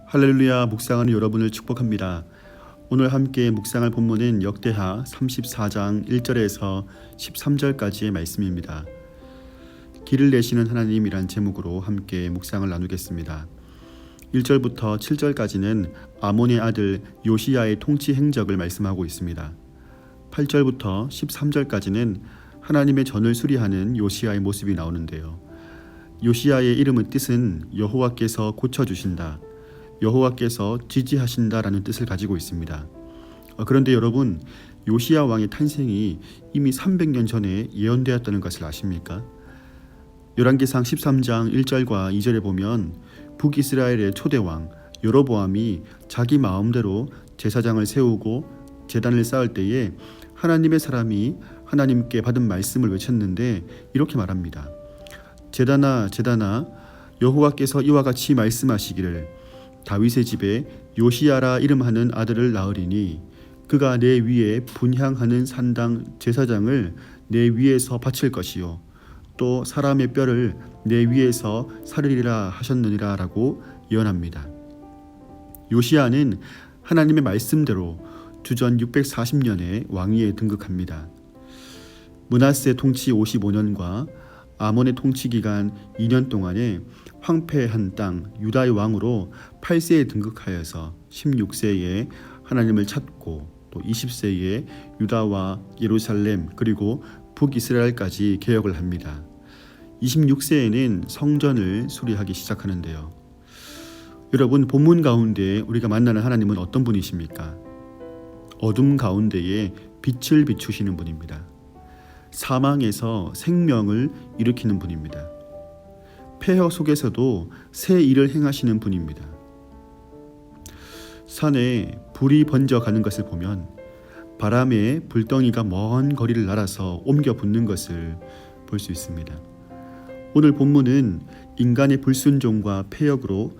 할렐루야, 묵상하는 여러분을 축복합니다. 오늘 함께 묵상할 본문은 역대하 34장 1절에서 13절까지의 말씀입니다. 길을 내시는 하나님이란 제목으로 함께 묵상을 나누겠습니다. 1절부터 7절까지는 아몬의 아들 요시야의 통치 행적을 말씀하고 있습니다. 8절부터 13절까지는 하나님의 전을 수리하는 요시야의 모습이 나오는데요. 요시야의 이름의 뜻은 여호와께서 고쳐주신다, 여호와께서 지지하신다라는 뜻을 가지고 있습니다. 그런데 여러분, 요시야 왕의 탄생이 이미 300년 전에 예언되었다는 것을 아십니까? 열왕기상 13장 1절과 2절에 보면 북이스라엘의 초대왕 여로보암이 자기 마음대로 제사장을 세우고 제단을 쌓을 때에 하나님의 사람이 하나님께 받은 말씀을 외쳤는데 이렇게 말합니다. 제단아 제단아, 여호와께서 이와 같이 말씀하시기를 다윗의 집에 요시야라 이름하는 아들을 낳으리니 그가 내 위에 분향하는 산당 제사장을 내 위에서 바칠 것이요 또 사람의 뼈를 내 위에서 사르리라 하셨느니라 라고 예언합니다. 요시야는 하나님의 말씀대로 주전 640년에 왕위에 등극합니다. 므낫세 통치 55년과 아몬의 통치 기간 2년 동안에 황폐한 땅 유다의 왕으로 8세에 등극하여서 16세에 하나님을 찾고 또 20세에 유다와 예루살렘 그리고 북이스라엘까지 개혁을 합니다. 26세에는 성전을 수리하기 시작하는데요. 여러분, 본문 가운데 우리가 만나는 하나님은 어떤 분이십니까? 어둠 가운데에 빛을 비추시는 분입니다. 사망에서 생명을 일으키는 분입니다. 폐허 속에서도 새 일을 행하시는 분입니다. 산에 불이 번져가는 것을 보면 바람에 불덩이가 먼 거리를 날아서 옮겨 붙는 것을 볼 수 있습니다. 오늘 본문은 인간의 불순종과 폐역으로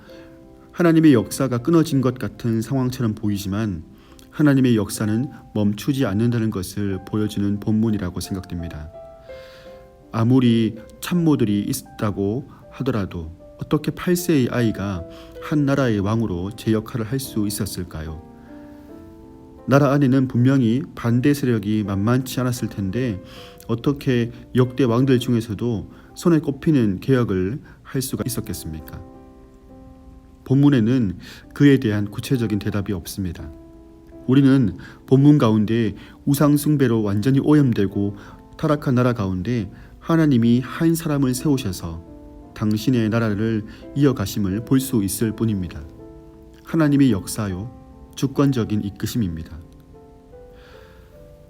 하나님의 역사가 끊어진 것 같은 상황처럼 보이지만 하나님의 역사는 멈추지 않는다는 것을 보여주는 본문이라고 생각됩니다. 아무리 참모들이 있다고 하더라도 어떻게 8세의 아이가 한 나라의 왕으로 제 역할을 할 수 있었을까요? 나라 안에는 분명히 반대 세력이 만만치 않았을 텐데 어떻게 역대 왕들 중에서도 손에 꼽히는 개혁을 할 수가 있었겠습니까? 본문에는 그에 대한 구체적인 대답이 없습니다. 우리는 본문 가운데 우상 숭배로 완전히 오염되고 타락한 나라 가운데 하나님이 한 사람을 세우셔서 당신의 나라를 이어가심을 볼 수 있을 뿐입니다. 하나님의 역사요, 주권적인 이끄심입니다.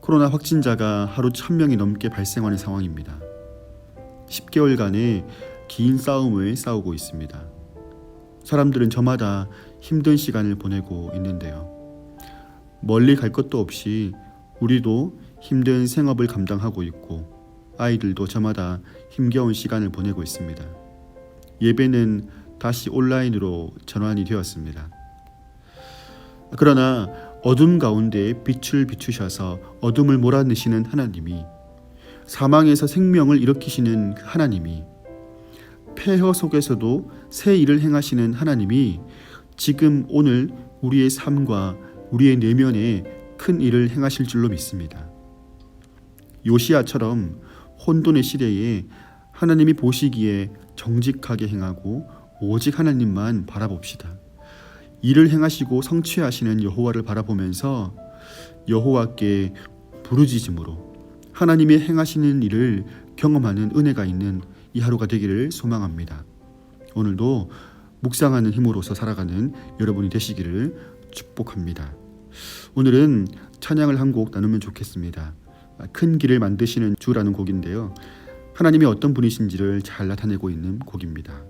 코로나 확진자가 하루 1000명이 넘게 발생하는 상황입니다. 10개월간의 긴 싸움을 싸우고 있습니다. 사람들은 저마다 힘든 시간을 보내고 있는데요. 멀리 갈 것도 없이 우리도 힘든 생업을 감당하고 있고 아이들도 저마다 힘겨운 시간을 보내고 있습니다. 예배는 다시 온라인으로 전환이 되었습니다. 그러나 어둠 가운데 빛을 비추셔서 어둠을 몰아내시는 하나님이, 사망에서 생명을 일으키시는 그 하나님이, 폐허 속에서도 새 일을 행하시는 하나님이 지금 오늘 우리의 삶과 우리의 내면에 큰 일을 행하실 줄로 믿습니다. 요시야처럼 혼돈의 시대에 하나님이 보시기에 정직하게 행하고 오직 하나님만 바라봅시다. 일을 행하시고 성취하시는 여호와를 바라보면서 여호와께 부르짖음으로 하나님의 행하시는 일을 경험하는 은혜가 있는 이 하루가 되기를 소망합니다. 오늘도 묵상하는 힘으로서 살아가는 여러분이 되시기를 축복합니다. 오늘은 찬양을 한 곡 나누면 좋겠습니다. 큰 길을 만드시는 주라는 곡인데요. 하나님이 어떤 분이신지를 잘 나타내고 있는 곡입니다.